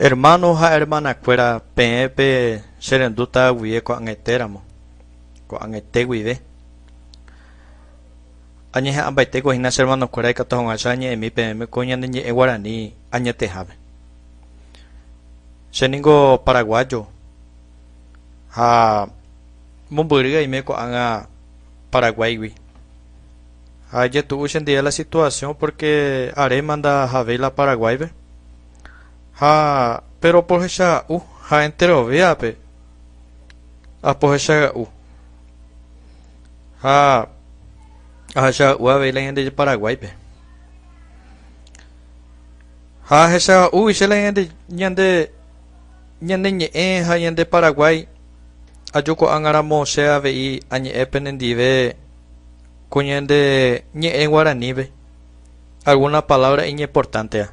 Hermanos a hermana cuera pepe serenduta guie ko angeteramo ko angete guide añe ambaite ko hina hermanos cuera ka to ngachañe mi peme ko ñande ñe guarani añete have seningo paraguayo ha mumburiga ime ko anga Paraguay wi ha ye tu día la situación porque are manda have la Paraguay ve ha pero por esa ha entero vea pe a por esa ha esa ve la gente de Paraguay pe ha esa se la gente ñande ñe ha ñande Paraguay ayuko angaramo sea ve y añe epenendive cuñende ñe en guaraní ve alguna palabra importante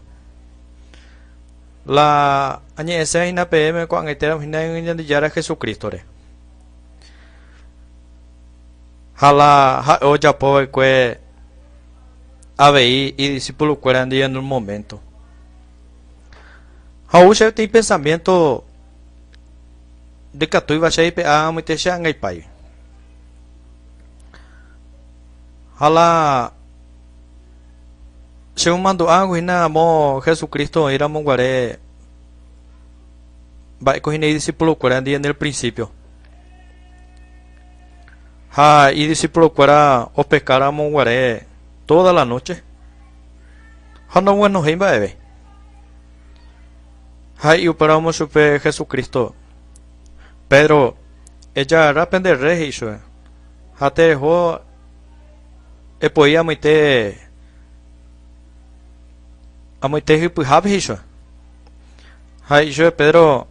la añe esa ina pm con etera hina ñande yara Jesucristo re hala ha o japo que ABI y discípulo cueran día en un momento ha usted tiene pensamiento de que tú ibas a ir a meterse en el país hala según mando algo y nada mo Jesucristo era monguare va a coger discípulo cueran día en el principio ha y discípulo cuera o pescar a monguare toda la noche ha no bueno hei va bebé ha y operamos super Jesucristo Pedro ella rapende re hizo ha te dejó podía meter a meter hipo habe hizo ha hizo Pedro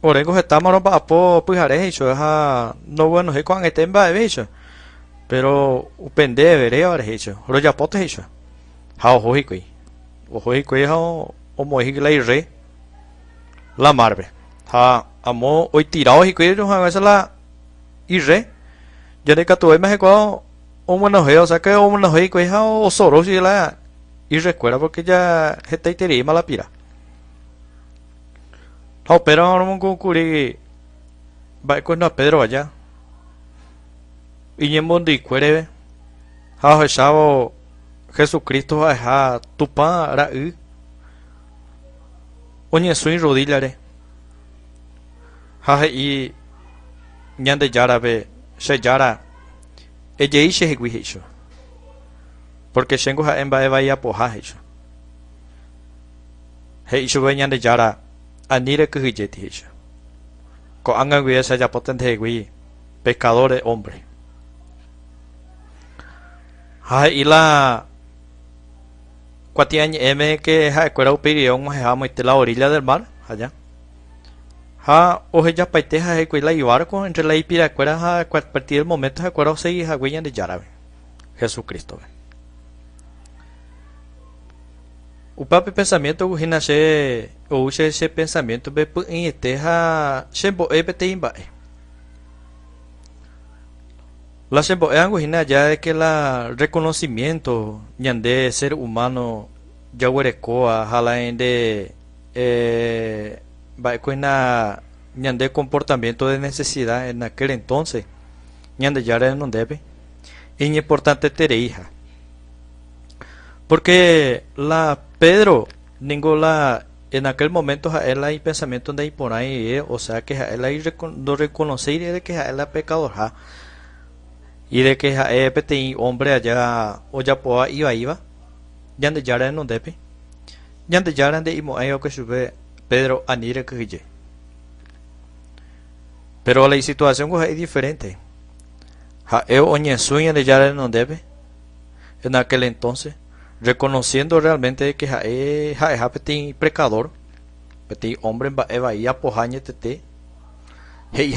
orengo estamos para po pujare hizo ha no bueno he con este va hizo pero upende veré ahora hizo lo ya pote hizo ha ojo hico ha o moji la re la marbe ha amo hoy tirado hico y no a la irre ya de que tu me ko o bueno o sea que o bueno hico ha o solo si la y recuerda porque ya está y mala pira ha pero ahora un concurri va con no Pedro allá y en bondi cuere ha echado Jesucristo ha tupa ra oñe soy rodillare ha y ñande yara be se yara ella dice que hizo porque tengo ha en va ya po ha hizo he hizo ve ñande yara anire que hije hizo ko anga gue esa ya potente gue pecador de hombre ha y la cuatiañe m que ha cuera opinión ha muy la orilla del mar allá ha o ya paite ha que la barco entre la ipira cuera ha a partir del momento ha cuera se ha huella de yara Jesucristo o papi pensamiento gina se o ese pensamiento be en este ha sembo ebete imba la sembo ango gina ya de que la reconocimiento ñande ser humano ya huerecoa jala ende va con ñande comportamiento de necesidad en aquel entonces ñande ya era no debe es importante tener hija porque la Pedro ningola en aquel momento él hay pensamiento de por ahí o sea que él hay no reconocer de que él es pecador y de que peti hombre allá o ya poa iba ñande ya era no debe ñande ya era de imo ayo que sube Pedro anire que pero la situación es diferente ha oñe sueña de ya no debe en aquel entonces reconociendo realmente que ha peti pecador peti hombre va eva y apojañe tete he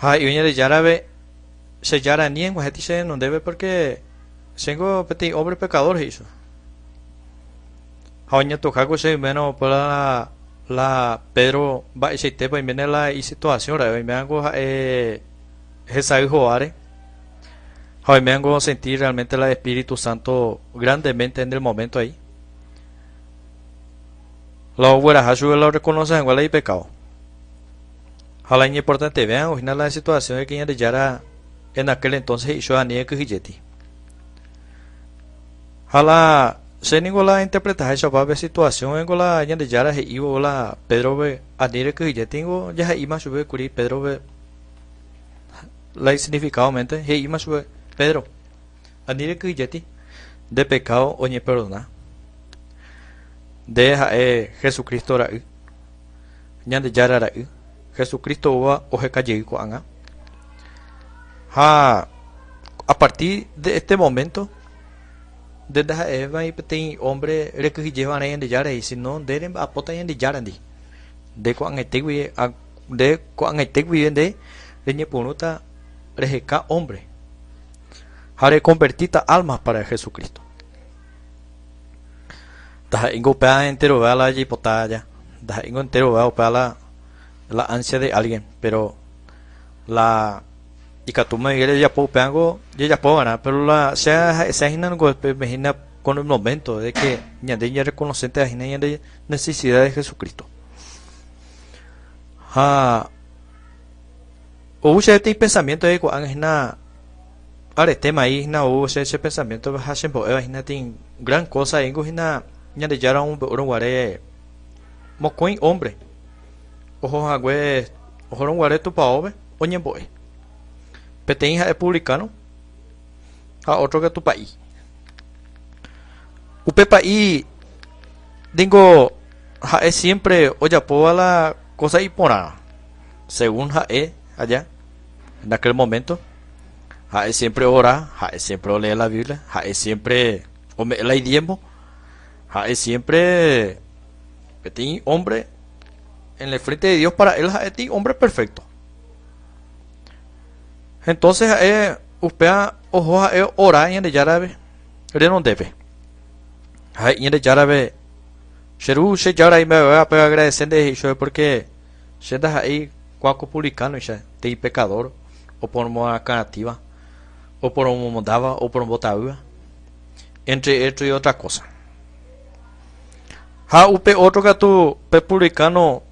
ha y oñe de ya ve se ya ni en se no debe porque tengo peti hombre pecador hizo oñe tocago se menos para la Pedro va ese tema y viene la situación y me hago esa hijo are hoy me hago sentir realmente el Espíritu Santo grandemente en el momento ahí Lo fuera a su lo reconoce en hay pecado. Ojalá es importante vean o final la situación de que ya era en aquel entonces y yo a nieve que hijeti. Ojalá se ninguna interpreta esa va situación en la ya de yara y la Pedro ve a nieve que hijeti ya y más sube curi Pedro ve la significado mente y más sube Pedro a nieve que hijeti de pecado oñe perdona deja Jesucristo ra ya de yara ra Jesucristo va o je calle ko anga ha a partir de este momento desde Eva y petit hombre que llevan ahí en de yara y si no deben a pota en de yara de ko anga tegui de ko anga tegui de ñe punuta rejeca hombre hare convertita almas para Jesucristo da ingo pa entero va la y potaya da ingo entero va para la ansia de alguien pero la y que tú me digas ya puedo pegar ya puedo ganar pero la se imagina imagina con el momento de que ya de ya reconocente imagina de necesidad de Jesucristo o ese pensamiento de cuando es na ahora tema ahí na o ese pensamiento va a ser imagina tin gran cosa en gojina ya de ya era un guare mocoin hombre ojo agüe ojo un guare tu paove oñe boy Petén es republicano a otro que tu país. Upe país digo es siempre oye po la cosa y por según jae allá en aquel momento jae siempre ora jae siempre lee la Biblia jae siempre ome el idioma jae siempre Petén hombre en el frente de Dios para él jae hombre perfecto. Entonces upea ojo ora y en el árabe de no debe y en el árabe Sheru se yara y me voy a pegar agradeciendo eso porque se da ahí cuaco publicano ya de pecador o por una canativa o por un modava o por un botava entre esto y otra cosa upe otro gato publicano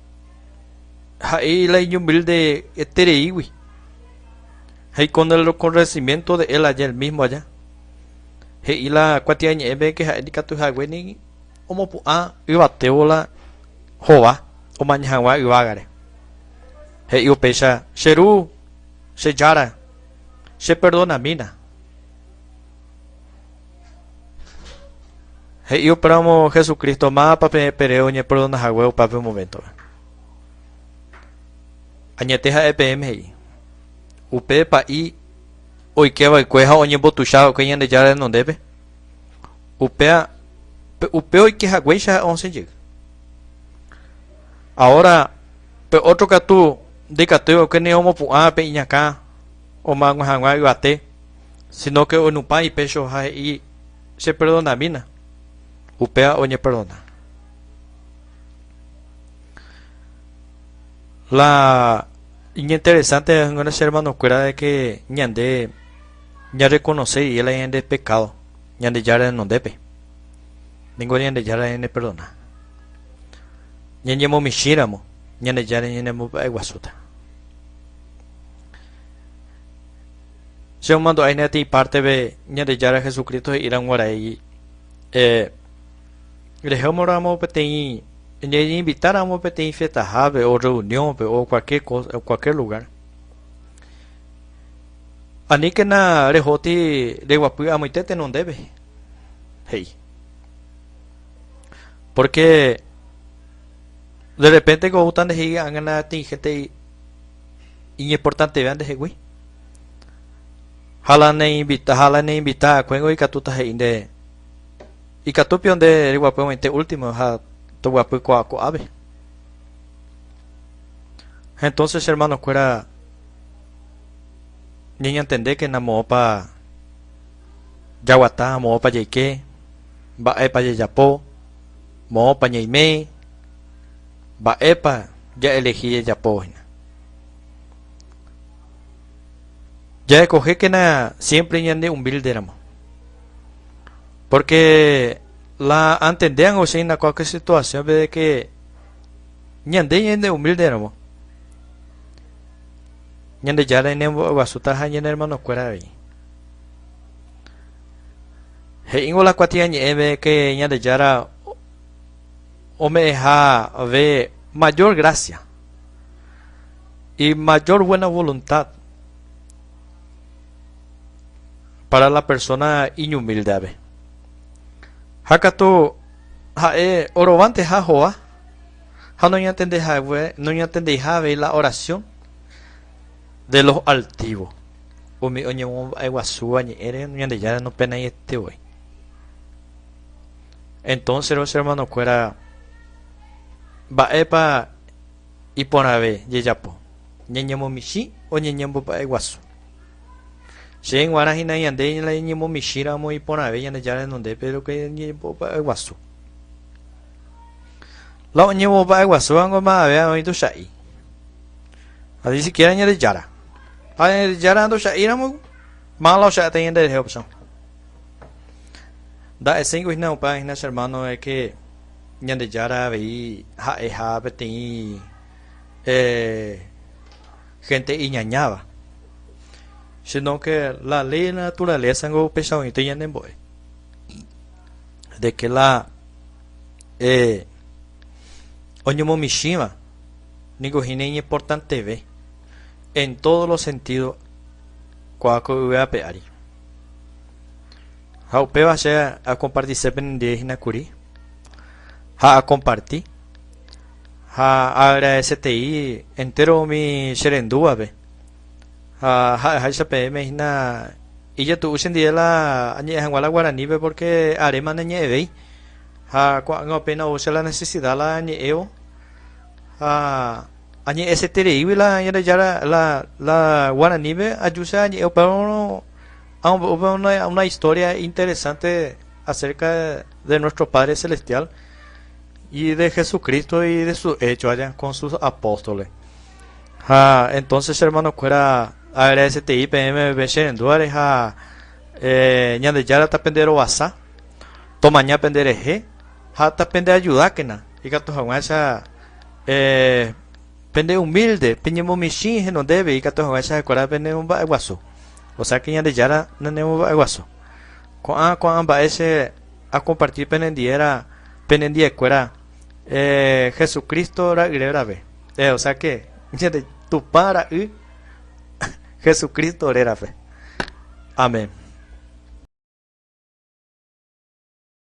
ahí la humilde etereiwi hay con el reconocimiento de él allá el mismo allá y la cuatia ve que hay que tu hagüeni como iba teola jova o mañana iba gare y yo pesa sheru se yara se perdona mina y yo esperamos Jesucristo más para pereo ni perdona hagüe para un momento añeteja EPM upe pa y hoy que va cueja oñe botuchado que de ya no debe upea upe hoy que hagüecha 11 llega ahora pe otro que tú de cateo que ne homo pu pe iñaka o mango hangua bate sino que en un país pecho y se perdona mina upea oñe perdona la interesante es una hermano cuera de que ñande ya reconoce y él es de pecado ñande ya no debe ningún ñande ya en perdona ñande mo mishiramo ñande ya ñande mo guasuta se mando ahí neti parte de ñande ya Jesucristo irán guara y dejamos ramo peteñi ni invitar a un pequeño fiesta o reunión o cualquier cosa o cualquier lugar ani que na rejoti de guapu a muitete no debe hey porque de repente como gustan de giga hagan a ti gente importante vean de güey hala ne invita a cuengo y catuta de y catupion de guapu último ha ave. Entonces hermanos cuera niña entender que namo pa yaguata mo pa yeike ba pa yapo mo pa ñeime ba pa ya elegí yapo ya escogí que na siempre ñande humilde éramos porque la entendían o sea en cualquier situación de que ñande humilde no ñande ya en guasuta ha ñande hermano cuera vi he ingo la cuatia ñebe que ñande yara o me deja ve mayor gracia y mayor buena voluntad para la persona inhumilde ve hakato ha orobante ha joa ha no entiende ha no entiende ha ve la oración de los altivos o mi oñe guasú añe ere ñande ya no pena y este hoy entonces los hermanos cuera va epa y ponabe yeyapo ñeñemo mishi o ñeñemo pa guasu shen guara hina yande la ñeñemo mishira mo y ponabe yande ya donde pero que ñeñemo pa guasu la ñeñemo pa guasu ango ma vea hoy tu shai así siquiera ñade yara ay yara ando shai ramo malo shai te yande de opción da esen hina pa hina hermano es que ñande yara veí ha beti gente iñañaba sino que la ley de la naturaleza en pesado y tienen boy de que la oñomo mishima nigo hine importante ve en todos los sentidos cuaco vea peari haupe va a compartir sepen de hinakuri a compartir a agradecer entero mi serendúa ve a esa pm hina y ya tu usen día la añe en guaraní ve porque arema nañe ve a cuando apenas usa la necesidad la añe eo a añe ese terrible la ya la guaraní ve ayuda añe pero una historia interesante acerca de nuestro Padre Celestial y de Jesucristo y de su hecho allá con sus apóstoles. Entonces, hermano, fuera agradecete IPM en dólares ñande ya ta pendero basa toma ña pendere he ta pende ayuda que na y gato esa pende humilde peñemo mishi no debe y gato esa cora pende un guaso o sea que ñande ya no nemo guaso con ba ese a compartir penendiera cuera Jesucristo era ve o sea que tu para Jesucristo era fe amén.